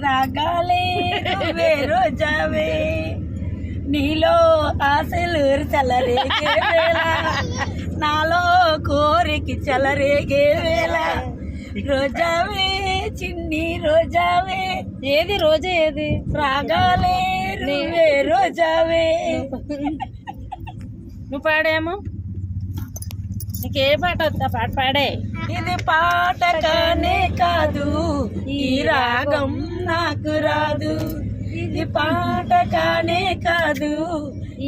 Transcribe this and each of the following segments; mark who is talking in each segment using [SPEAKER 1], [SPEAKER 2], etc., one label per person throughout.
[SPEAKER 1] రాగాలే నువ్వే రోజావే నీలో ఆశలు చలరేగే వేళ నాలో కోరిక చలరేగే వేళ రోజావే చిన్ని రోజావే
[SPEAKER 2] ఏది రోజా ఏది
[SPEAKER 1] రాగాలే నువ్వే రోజావే
[SPEAKER 2] నువ్వు పాడేమో నీకు ఏ పాట వద్దా పాట పాడే
[SPEAKER 1] ఇది పాట కానే కాదు ఈ రాగం నాకు రాదు ఇది పాట కానే కాదు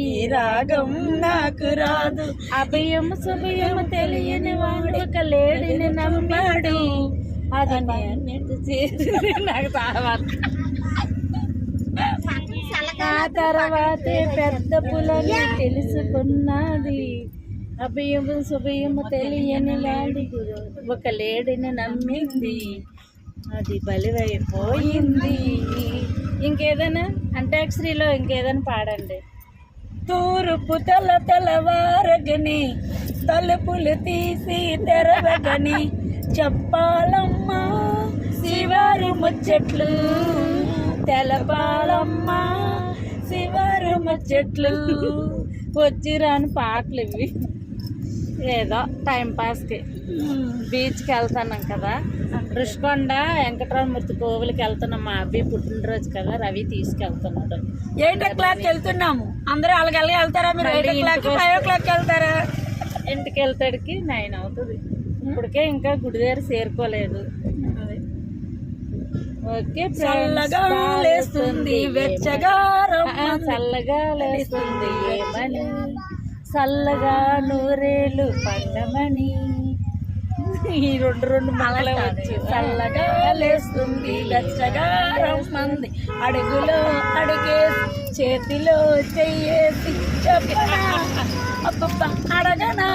[SPEAKER 1] ఈ రాగం నాకు రాదు
[SPEAKER 2] అభయం సుభయం తెలియని వాడు ఒక లేడిని నమ్మాడు అది నేను చేసింది నాకు తర్వాత ఆ తర్వాతే పెద్ద పులని తెలుసుకున్నది అభయం శుభయం తెలియని లాడి ఒక లేడిని నమ్మింది అది బలివైపోయింది. ఇంకేదైనా అంటాక్షరిలో ఇంకేదైనా పాడండి.
[SPEAKER 1] తూర్పు తెల్లవారగని తలుపులు తీసి తెరవగని చెప్పాలమ్మా శివారు ముచ్చట్లు తెలపాలమ్మా శివారు ముచ్చట్లు.
[SPEAKER 2] వచ్చి రాని పాటలు ఇవి ఏదో టైంపాస్కి. బీచ్కి వెళ్తున్నాం కదా, రుషికొండ వెంకటరామమూర్తి కోవిలికి వెళ్తున్నాం. మా అబ్బాయి పుట్టినరోజు కదా, రవి తీసుకెళ్తున్నాడు.
[SPEAKER 1] 8 o'clock వెళ్తున్నాము. అందరూ అలాగే వెళ్తారా? మీరు 8 o'clock 5 o'clock వెళ్తారా?
[SPEAKER 2] ఇంటికి వెళ్తాడికి 9 అవుతుంది. ఇప్పటికే ఇంకా గుడి దగ్గర చేరుకోలేదు. ఓకే,
[SPEAKER 1] చల్లగా లేస్తుంది వెచ్చగా
[SPEAKER 2] చల్లగా లేస్తుంది ఏమని చల్లగా నూరేళ్ళు పండమని. ఈ రెండు మళ్ళీ వచ్చి
[SPEAKER 1] చల్లగా లేస్తుంది వెచ్చగా రమ్మంది అడుగులో అడిగేసి చేతిలో చెయ్యేసి చెప్పనా అబ్బబ్బా అడగనా